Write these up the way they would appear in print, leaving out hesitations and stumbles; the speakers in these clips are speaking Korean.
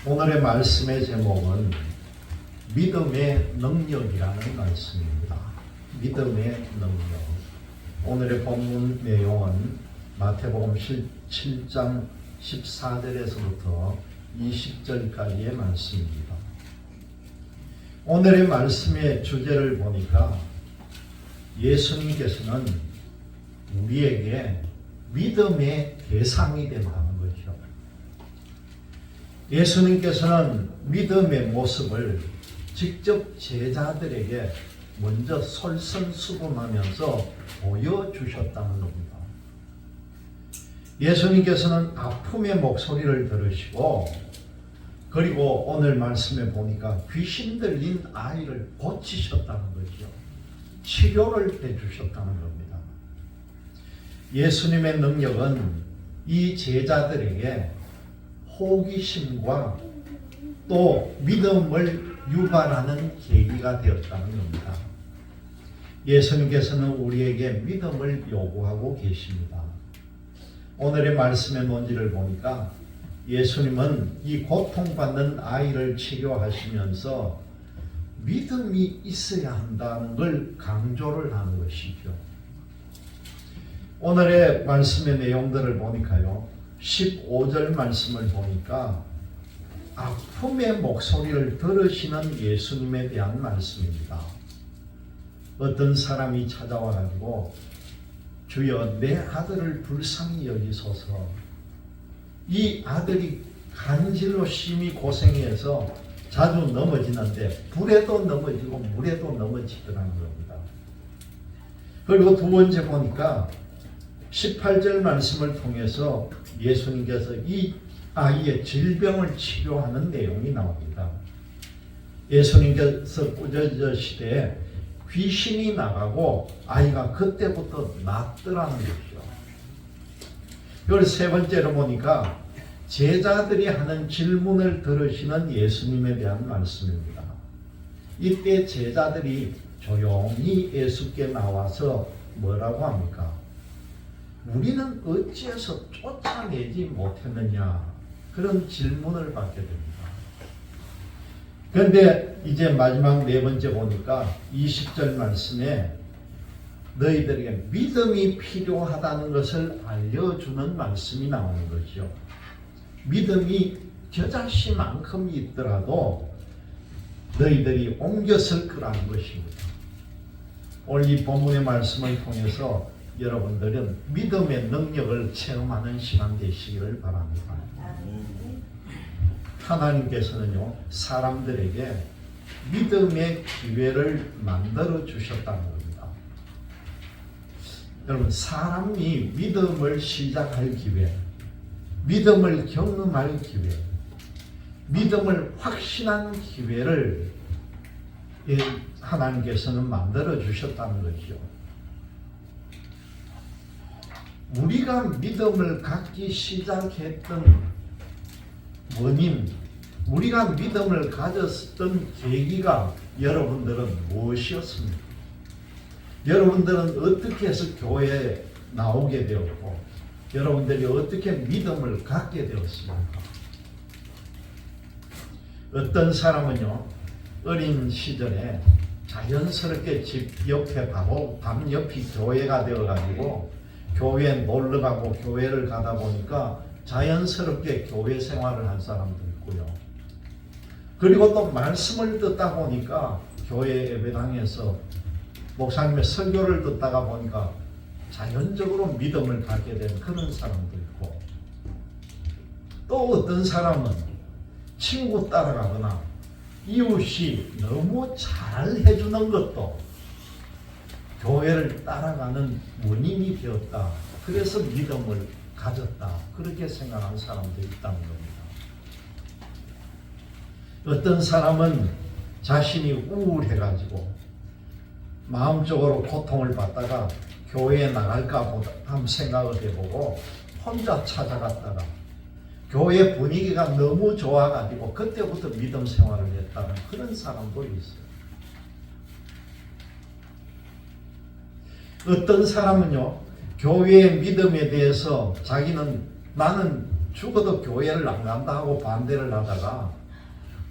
오늘의 말씀의 제목은 믿음의 능력이라는 말씀입니다. 믿음의 능력. 오늘의 본문 내용은 마태복음 7장 14절에서부터 20절까지의 말씀입니다. 오늘의 말씀의 주제를 보니까 예수님께서는 우리에게 믿음의 대상이 된다는 거죠. 예수님께서는 믿음의 모습을 직접 제자들에게 먼저 솔선수범하면서 보여주셨다는 겁니다. 예수님께서는 아픔의 목소리를 들으시고, 그리고 오늘 말씀에 보니까 귀신 들린 아이를 고치셨다는 거죠. 치료를 해주셨다는 겁니다. 예수님의 능력은 이 제자들에게 호기심과 또 믿음을 유발하는 계기가 되었다는 겁니다. 예수님께서는 우리에게 믿음을 요구하고 계십니다. 오늘의 말씀의 논지를 보니까 예수님은 이 고통받는 아이를 치료하시면서 믿음이 있어야 한다는 걸 강조를 하는 것이죠. 오늘의 말씀의 내용들을 보니까요, 15절 말씀을 보니까 아픔의 목소리를 들으시는 예수님에 대한 말씀입니다. 어떤 사람이 찾아와 가지고 주여 내 아들을 불쌍히 여기소서. 이 아들이 간질로 심히 고생해서 자주 넘어지는데 불에도 넘어지고 물에도 넘어지더라는 겁니다. 그리고 두 번째 보니까 18절 말씀을 통해서 예수님께서 이 아이의 질병을 치료하는 내용이 나옵니다. 예수님께서 꾸짖으시되 귀신이 나가고 아이가 그때부터 낫더라는 것이죠. 그리고 세 번째로 보니까 제자들이 하는 질문을 들으시는 예수님에 대한 말씀입니다. 이때 제자들이 조용히 예수께 나와서 뭐라고 합니까? 우리는 어찌해서 쫓아내지 못했느냐, 그런 질문을 받게 됩니다. 그런데 이제 마지막 네 번째 보니까 20절 말씀에 너희들에게 믿음이 필요하다는 것을 알려주는 말씀이 나오는 거죠. 믿음이 겨자씨만큼 있더라도 너희들이 옮겼을 거라는 것입니다. 오늘 이 본문의 말씀을 통해서 여러분들은 믿음의 능력을 체험하는 시간 되시기를 바랍니다. 하나님께서는요, 사람들에게 믿음의 기회를 만들어 주셨다는 겁니다. 여러분, 사람이 믿음을 시작할 기회, 믿음을 경험할 기회, 믿음을 확신한 기회를 하나님께서는 만들어 주셨다는 것이죠. 우리가 믿음을 갖기 시작했던 원인, 우리가 믿음을 가졌던 계기가 여러분들은 무엇이었습니까? 여러분들은 어떻게 해서 교회에 나오게 되었고, 여러분들이 어떻게 믿음을 갖게 되었습니까? 어떤 사람은요, 어린 시절에 자연스럽게 집 옆에 바로 담 옆이 교회가 되어가지고 교회에 놀러가고 교회를 가다 보니까 자연스럽게 교회 생활을 한 사람도 있고요. 그리고 또 말씀을 듣다 보니까 교회 예배당에서 목사님의 설교를 듣다가 보니까 자연적으로 믿음을 갖게 된 그런 사람도 있고, 또 어떤 사람은 친구 따라가거나 이웃이 너무 잘 해주는 것도 교회를 따라가는 원인이 되었다. 그래서 믿음을 가졌다. 그렇게 생각하는 사람도 있다는 겁니다. 어떤 사람은 자신이 우울해가지고 마음적으로 고통을 받다가 교회에 나갈까 보다 한번 생각을 해보고 혼자 찾아갔다가 교회 분위기가 너무 좋아가지고 그때부터 믿음 생활을 했다는 그런 사람도 있어요. 어떤 사람은요, 교회의 믿음에 대해서 자기는 나는 죽어도 교회를 안 간다 하고 반대를 하다가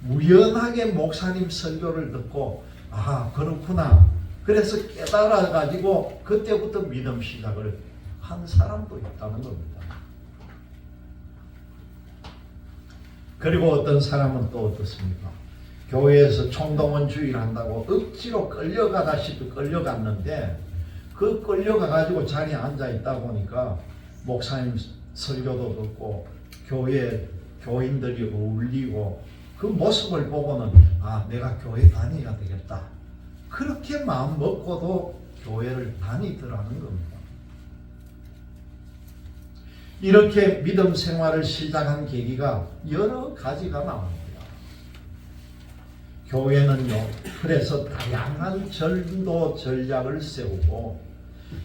우연하게 목사님 설교를 듣고 아 그렇구나 그래서 깨달아 가지고 그때부터 믿음 시작을 한 사람도 있다는 겁니다. 그리고 어떤 사람은 또 어떻습니까? 교회에서 총동원주의를 한다고 억지로 끌려가다시피 끌려갔는데 그 끌려가 가지고 자리에 앉아 있다 보니까 목사님 설교도 듣고 교회 교인들이 어울리고 그 모습을 보고는 아 내가 교회 다녀야 되겠다 그렇게 마음 먹고도 교회를 다니더라는 겁니다. 이렇게 믿음 생활을 시작한 계기가 여러 가지가 나옵니다. 교회는요 그래서 다양한 전도 전략을 세우고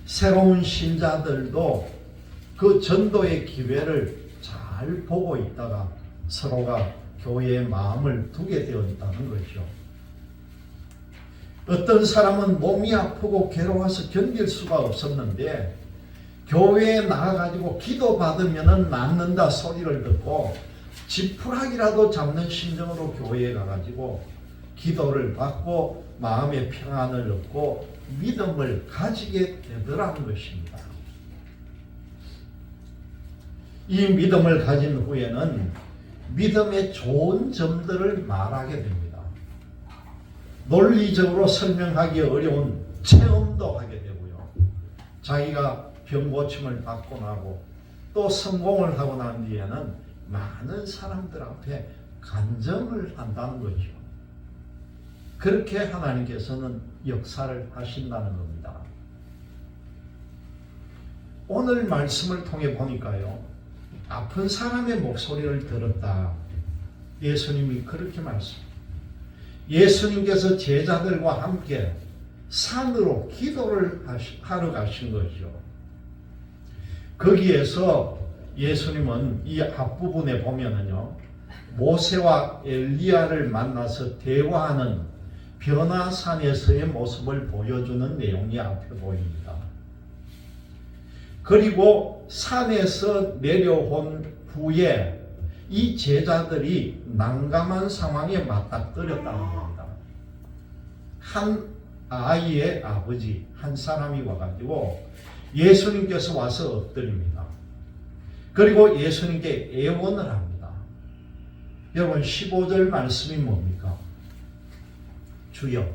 새로운 신자들도 그 전도의 기회를 잘 보고 있다가 서로가 교회에 마음을 두게 되어 있다는 것이죠. 어떤 사람은 몸이 아프고 괴로워서 견딜 수가 없었는데 교회에 나가가지고 기도받으면 낫는다 소리를 듣고 지푸라기라도 잡는 심정으로 교회에 가가지고 기도를 받고 마음의 평안을 얻고 믿음을 가지게 되더라는 것입니다. 이 믿음을 가진 후에는 믿음의 좋은 점들을 말하게 됩니다. 논리적으로 설명하기 어려운 체험도 하게 되고요. 자기가 병고침을 받고 나고 또 성공을 하고 난 뒤에는 많은 사람들 앞에 간증을 한다는 거죠. 그렇게 하나님께서는 역사를 하신다는 겁니다. 오늘 말씀을 통해 보니까요. 아픈 사람의 목소리를 들었다. 예수님이 그렇게 말씀합니다. 예수님께서 제자들과 함께 산으로 기도를 하러 가신 거죠. 거기에서 예수님은 이 앞부분에 보면은요. 모세와 엘리야를 만나서 대화하는 변화산에서의 모습을 보여주는 내용이 앞에 보입니다. 그리고 산에서 내려온 후에 이 제자들이 난감한 상황에 맞닥뜨렸다는 겁니다. 한 아이의 아버지 한 사람이 와가지고 예수님께서 와서 엎드립니다. 그리고 예수님께 애원을 합니다. 여러분 15절 말씀이 뭡니까? 주여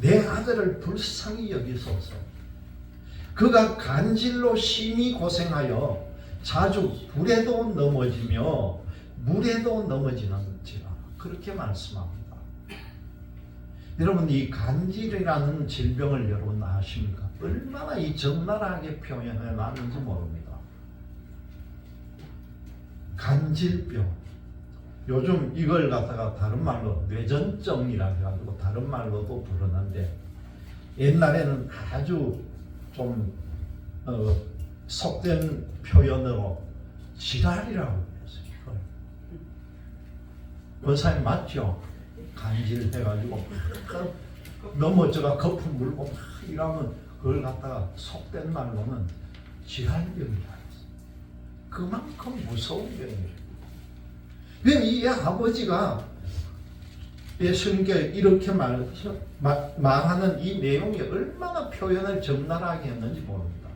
내 아들을 불쌍히 여기소서. 그가 간질로 심히 고생하여 자주 불에도 넘어지며 물에도 넘어지는지라 그렇게 말씀합니다. 여러분 이 간질이라는 질병을 여러분 아십니까? 얼마나 이 적나라하게 표현해 놨는지 모릅니다. 간질병 요즘 이걸 갖다가 다른 말로 뇌전증이라 해가지고 다른 말로도 부르는데 옛날에는 아주 좀 속된 표현으로 지랄이라고 했어요. 권사님 맞죠? 간질해가지고 넘어져가 거품 물고 막 이러면 그걸 갖다가 속된 말로는 지랄병이라 했어요. 그만큼 무서운 병이에요. 이 아버지가 예수님께 이렇게 말하는 이 내용이 얼마나 표현을 적나라하게 했는지 모릅니다.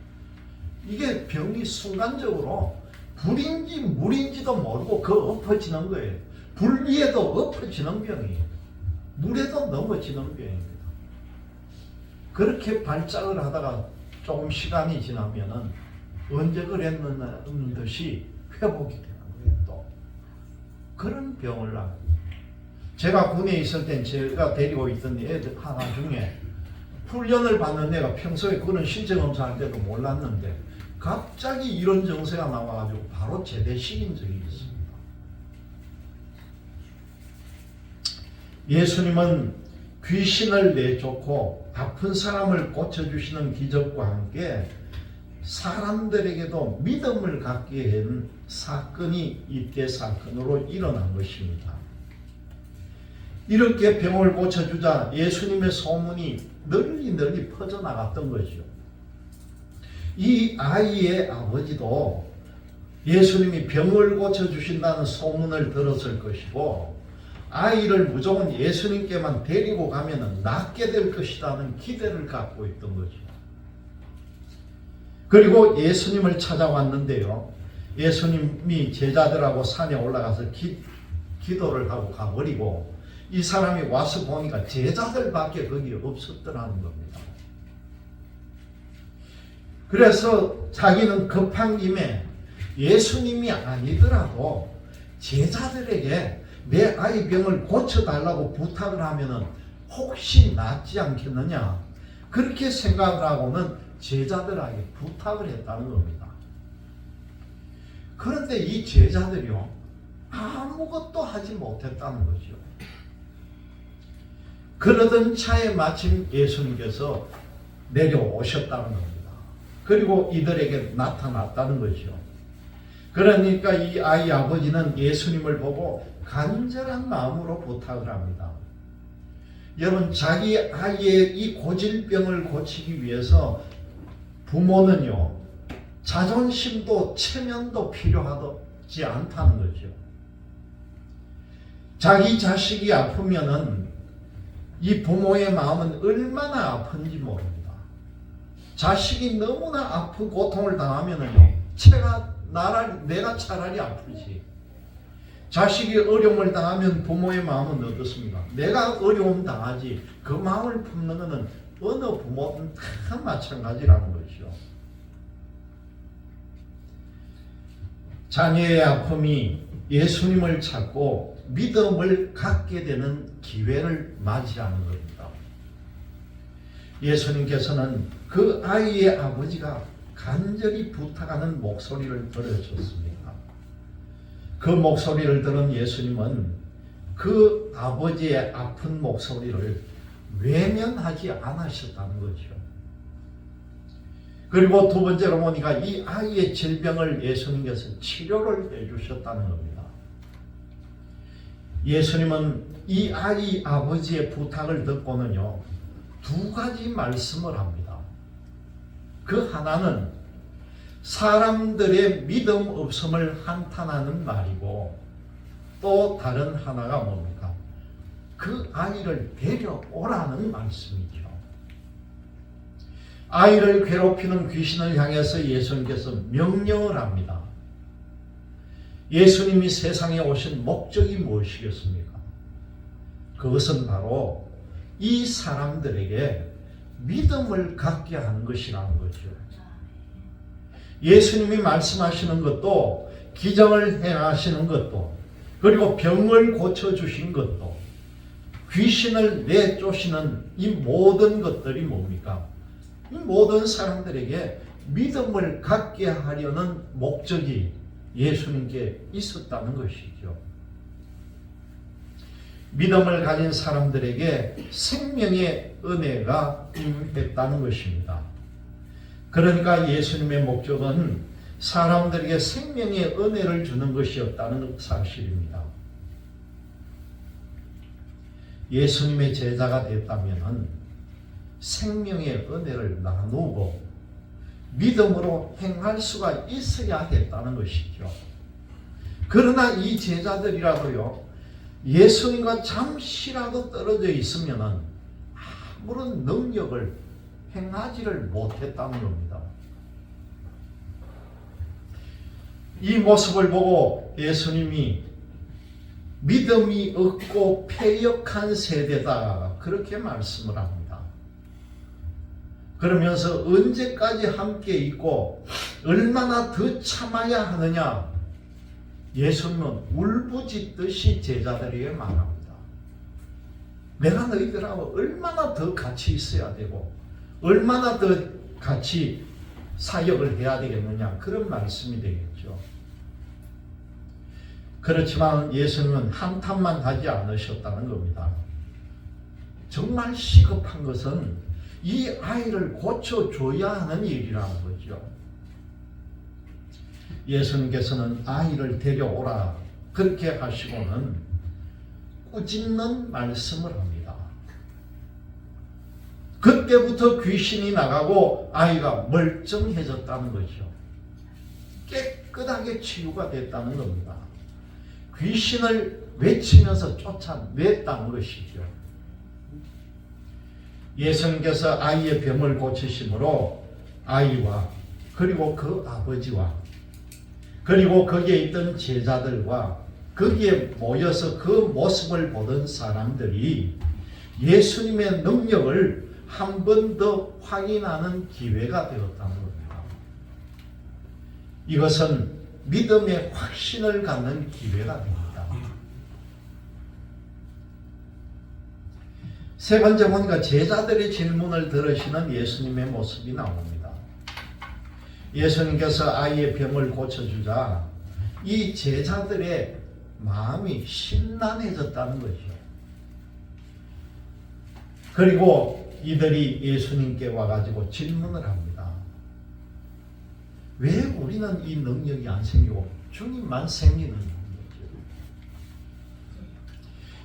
이게 병이 순간적으로 불인지 물인지도 모르고 그 엎어지는 거예요. 불 위에도 엎어지는 병이에요. 물에도 넘어지는 병입니다. 그렇게 발작을 하다가 조금 시간이 지나면은 언제 그랬는 듯이 회복이 되는 거예요. 또 그런 병을 앓고 제가 군에 있을 땐 제가 데리고 있던 애들 하나 중에 훈련을 받는 애가 평소에 그런 신체 검사할 때도 몰랐는데 갑자기 이런 증세가 나와가지고 바로 제대시킨 적이 있습니다. 예수님은 귀신을 내쫓고 아픈 사람을 고쳐주시는 기적과 함께 사람들에게도 믿음을 갖게 한 사건이 이때 사건으로 일어난 것입니다. 이렇게 병을 고쳐주자 예수님의 소문이 널리 퍼져나갔던 거죠. 이 아이의 아버지도 예수님이 병을 고쳐주신다는 소문을 들었을 것이고 아이를 무조건 예수님께만 데리고 가면 낫게 될 것이라는 기대를 갖고 있던 거죠. 그리고 예수님을 찾아왔는데요. 예수님이 제자들하고 산에 올라가서 기도를 하고 가버리고 이 사람이 와서 보니까 제자들밖에 거기 없었더라는 겁니다. 그래서 자기는 급한 김에 예수님이 아니더라도 제자들에게 내 아이 병을 고쳐달라고 부탁을 하면은 혹시 낫지 않겠느냐, 그렇게 생각을 하고는 제자들에게 부탁을 했다는 겁니다. 그런데 이 제자들이요, 아무것도 하지 못했다는 거죠. 그러던 차에 마침 예수님께서 내려오셨다는 겁니다. 그리고 이들에게 나타났다는 거죠. 그러니까 이 아이 아버지는 예수님을 보고 간절한 마음으로 부탁을 합니다. 여러분, 자기 아이의 이 고질병을 고치기 위해서 부모는요, 자존심도 체면도 필요하지 않다는 거죠. 자기 자식이 아프면은 이 부모의 마음은 얼마나 아픈지 모릅니다. 자식이 너무나 아프고 고통을 당하면은요, 내가 차라리 아프지. 자식이 어려움을 당하면 부모의 마음은 어떻습니까? 내가 어려움 당하지. 그 마음을 품는 것은 어느 부모든 다 마찬가지라는 것이죠. 자녀의 아픔이 예수님을 찾고 믿음을 갖게 되는 기회를 맞이하는 겁니다. 예수님께서는 그 아이의 아버지가 간절히 부탁하는 목소리를 들으셨습니다. 그 목소리를 들은 예수님은 그 아버지의 아픈 목소리를 외면하지 않으셨다는 거죠. 그리고 두 번째로 보니까 이 아이의 질병을 예수님께서 치료를 해주셨다는 겁니다. 예수님은 이 아이 아버지의 부탁을 듣고는요, 두 가지 말씀을 합니다. 그 하나는 사람들의 믿음 없음을 한탄하는 말이고, 또 다른 하나가 뭡니까? 그 아이를 데려오라는 말씀이죠. 아이를 괴롭히는 귀신을 향해서 예수님께서 명령을 합니다. 예수님이 세상에 오신 목적이 무엇이겠습니까? 그것은 바로 이 사람들에게 믿음을 갖게 하는 것이라는 거죠. 예수님이 말씀하시는 것도, 기적을 행하시는 것도, 그리고 병을 고쳐주신 것도, 귀신을 내쫓으시는 이 모든 것들이 뭡니까? 이 모든 사람들에게 믿음을 갖게 하려는 목적이 예수님께 있었다는 것이죠. 믿음을 가진 사람들에게 생명의 은혜가 임했다는 것입니다. 그러니까 예수님의 목적은 사람들에게 생명의 은혜를 주는 것이었다는 사실입니다. 예수님의 제자가 됐다면 생명의 은혜를 나누고 믿음으로 행할 수가 있어야 했다는 것이죠. 그러나 이 제자들이라도요, 예수님과 잠시라도 떨어져 있으면 아무런 능력을 행하지를 못했다는 겁니다. 이 모습을 보고 예수님이 믿음이 없고 패역한 세대다, 그렇게 말씀을 합니다. 그러면서 언제까지 함께 있고 얼마나 더 참아야 하느냐, 예수님은 울부짖듯이 제자들에게 말합니다. 내가 너희들하고 얼마나 더 같이 있어야 되고 얼마나 더 같이 사역을 해야 되겠느냐, 그런 말씀이 되겠죠. 그렇지만 예수님은 한탄만 하지 않으셨다는 겁니다. 정말 시급한 것은 이 아이를 고쳐줘야 하는 일이라는 거죠. 예수님께서는 아이를 데려오라 그렇게 하시고는 꾸짖는 말씀을 합니다. 그때부터 귀신이 나가고 아이가 멀쩡해졌다는 거죠. 깨끗하게 치유가 됐다는 겁니다. 귀신을 외치면서 쫓아냈다는 것이죠. 예수님께서 아이의 병을 고치심으로 아이와 그리고 그 아버지와 그리고 거기에 있던 제자들과 거기에 모여서 그 모습을 보던 사람들이 예수님의 능력을 한 번 더 확인하는 기회가 되었다는 겁니다. 이것은 믿음의 확신을 갖는 기회가 됩니다. 세 번째 보니까 제자들의 질문을 들으시는 예수님의 모습이 나옵니다. 예수님께서 아이의 병을 고쳐주자 이 제자들의 마음이 심란해졌다는 것이죠. 그리고 이들이 예수님께 와가지고 질문을 합니다. 왜 우리는 이 능력이 안 생기고 주님만 생기는 거죠?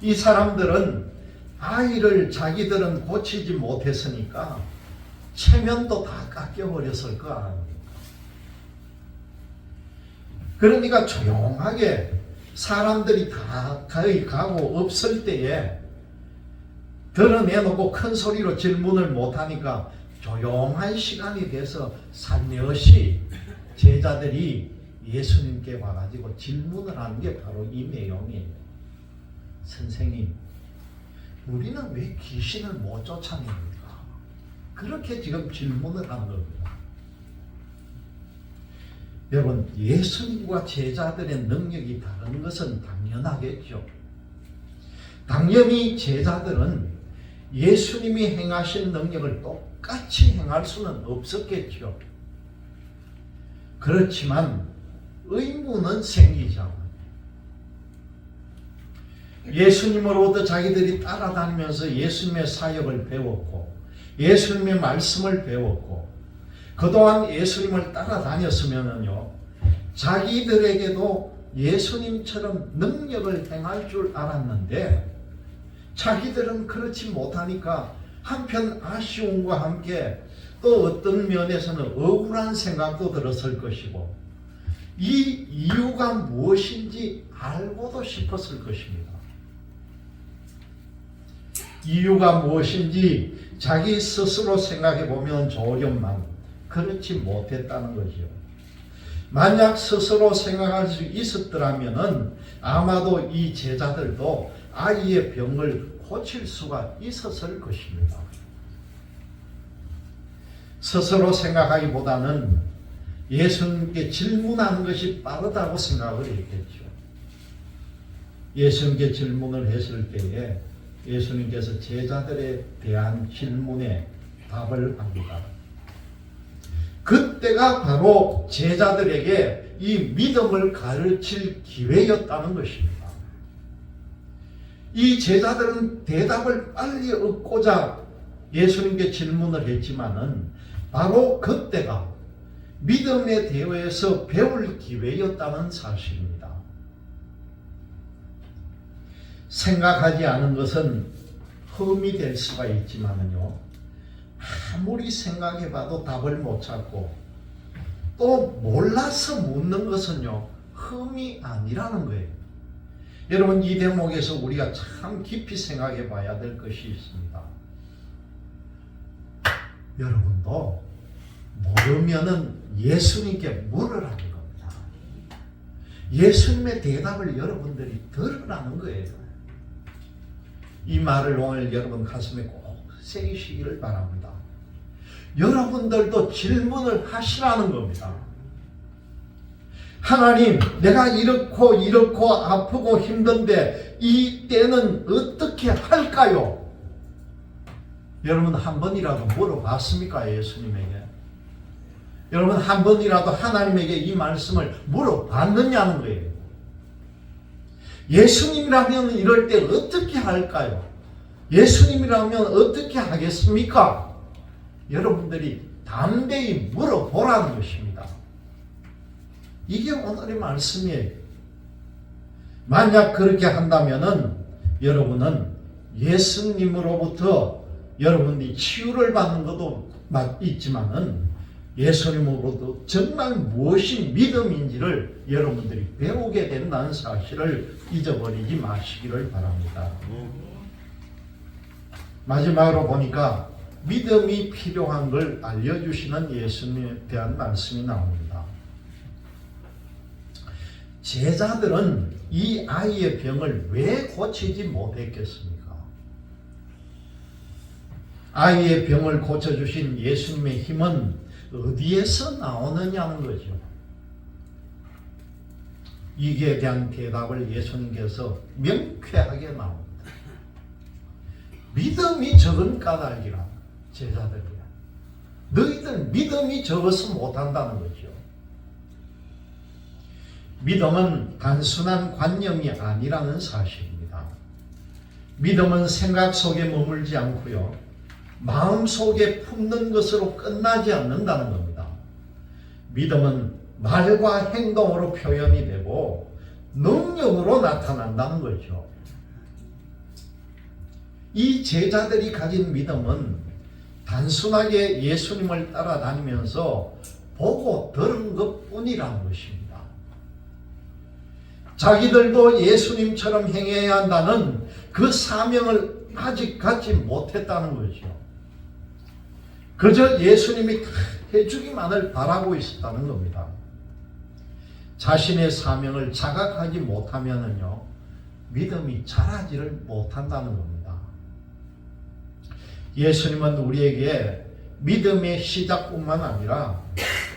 이 사람들은 아이를 자기들은 고치지 못했으니까 체면도 다 깎여버렸을 거 아닙니까? 그러니까 조용하게 사람들이 다 거의 가고 없을 때에 드러내놓고 큰 소리로 질문을 못하니까 조용한 시간이 돼서 살며시 제자들이 예수님께 와가지고 질문을 하는 게 바로 이 내용이에요. 선생님, 우리는 왜 귀신을 못 쫓아냅니까? 그렇게 지금 질문을 하는 겁니다. 여러분, 예수님과 제자들의 능력이 다른 것은 당연하겠죠. 당연히 제자들은 예수님이 행하신 능력을 똑같이 행할 수는 없었겠죠. 그렇지만 의문은 생기죠. 예수님으로부터 자기들이 따라다니면서 예수님의 사역을 배웠고 예수님의 말씀을 배웠고 그동안 예수님을 따라다녔으면요 자기들에게도 예수님처럼 능력을 행할 줄 알았는데 자기들은 그렇지 못하니까 한편 아쉬움과 함께 또 어떤 면에서는 억울한 생각도 들었을 것이고 이 이유가 무엇인지 알고도 싶었을 것입니다. 이유가 무엇인지 자기 스스로 생각해 보면 좋으련만 그렇지 못했다는 것이요. 만약 스스로 생각할 수 있었더라면은 아마도 이 제자들도 아이의 병을 고칠 수가 있었을 것입니다. 스스로 생각하기보다는 예수님께 질문하는 것이 빠르다고 생각을 했겠죠. 예수님께 질문을 했을 때에 예수님께서 제자들에 대한 질문에 답을 합니다. 그때가 바로 제자들에게 이 믿음을 가르칠 기회였다는 것입니다. 이 제자들은 대답을 빨리 얻고자 예수님께 질문을 했지만은 바로 그때가 믿음에 대해서 배울 기회였다는 사실입니다. 생각하지 않은 것은 흠이 될 수가 있지만은요, 아무리 생각해봐도 답을 못 찾고 또 몰라서 묻는 것은요, 흠이 아니라는 거예요. 여러분, 이 대목에서 우리가 참 깊이 생각해 봐야 될 것이 있습니다. 여러분도 모르면은 예수님께 물으라는 겁니다. 예수님의 대답을 여러분들이 들으라는 거예요. 이 말을 오늘 여러분 가슴에 꼭 새기시기를 바랍니다. 여러분들도 질문을 하시라는 겁니다. 하나님, 내가 이렇고 아프고 힘든데 이 때는 어떻게 할까요? 여러분 한 번이라도 물어봤습니까? 예수님에게? 여러분 한 번이라도 하나님에게 이 말씀을 물어봤느냐는 거예요. 예수님이라면 이럴 때 어떻게 할까요? 예수님이라면 어떻게 하겠습니까? 여러분들이 담대히 물어보라는 것입니다. 이게 오늘의 말씀이에요. 만약 그렇게 한다면은 여러분은 예수님으로부터 여러분이 치유를 받는 것도 있지만은 예수님으로도 정말 무엇이 믿음인지를 여러분들이 배우게 된다는 사실을 잊어버리지 마시기를 바랍니다. 마지막으로 보니까 믿음이 필요한 걸 알려주시는 예수님에 대한 말씀이 나옵니다. 제자들은 이 아이의 병을 왜 고치지 못했겠습니까? 아이의 병을 고쳐주신 예수님의 힘은 어디에서 나오느냐는 거죠. 이에 대한 대답을 예수님께서 명쾌하게 나옵니다. 믿음이 적은 까닭이라. 제자들이야. 너희들 믿음이 적어서 못한다는 거죠. 믿음은 단순한 관념이 아니라는 사실입니다. 믿음은 생각 속에 머물지 않고요, 마음 속에 품는 것으로 끝나지 않는다는 겁니다. 믿음은 말과 행동으로 표현이 되고 능력으로 나타난다는 거죠. 이 제자들이 가진 믿음은 단순하게 예수님을 따라다니면서 보고 들은 것뿐이라는 것입니다. 자기들도 예수님처럼 행해야 한다는 그 사명을 아직 갖지 못했다는 거죠. 그저 예수님이 다 해주기만을 바라고 있었다는 겁니다. 자신의 사명을 자각하지 못하면은요, 믿음이 자라지를 못한다는 겁니다. 예수님은 우리에게 믿음의 시작뿐만 아니라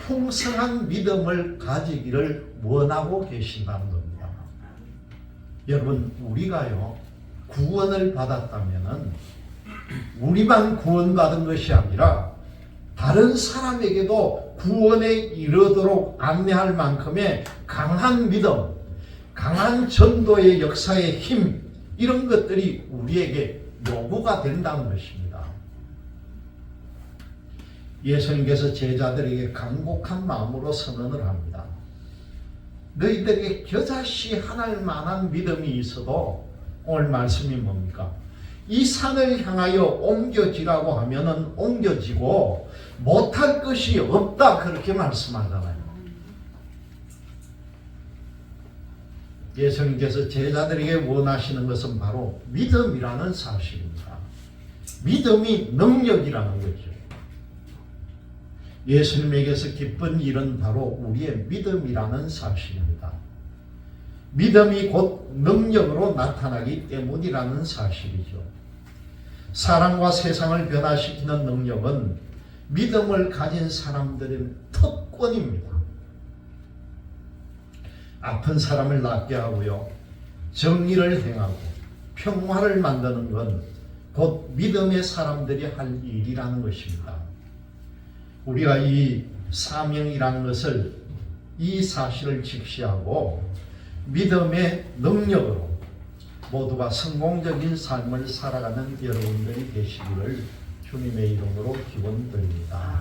풍성한 믿음을 가지기를 원하고 계신다는 겁니다. 여러분, 우리가요, 구원을 받았다면은 우리만 구원받은 것이 아니라 다른 사람에게도 구원에 이르도록 안내할 만큼의 강한 믿음, 강한 전도의 역사의 힘, 이런 것들이 우리에게 요구가 된다는 것입니다. 예수님께서 제자들에게 간곡한 마음으로 선언을 합니다. 너희들에게 겨자씨 하나일 만한 믿음이 있어도, 오늘 말씀이 뭡니까? 이 산을 향하여 옮겨지라고 하면은 옮겨지고 못할 것이 없다, 그렇게 말씀하잖아요. 예수님께서 제자들에게 원하시는 것은 바로 믿음이라는 사실입니다. 믿음이 능력이라는 거죠. 예수님에게서 기쁜 일은 바로 우리의 믿음이라는 사실입니다. 믿음이 곧 능력으로 나타나기 때문이라는 사실이죠. 사람과 세상을 변화시키는 능력은 믿음을 가진 사람들의 특권입니다. 아픈 사람을 낫게 하고요, 정의를 행하고 평화를 만드는 건 곧 믿음의 사람들이 할 일이라는 것입니다. 우리가 이 사명이라는 것을, 이 사실을 직시하고 믿음의 능력으로 모두가 성공적인 삶을 살아가는 여러분들이 되시기를 주님의 이름으로 기원드립니다.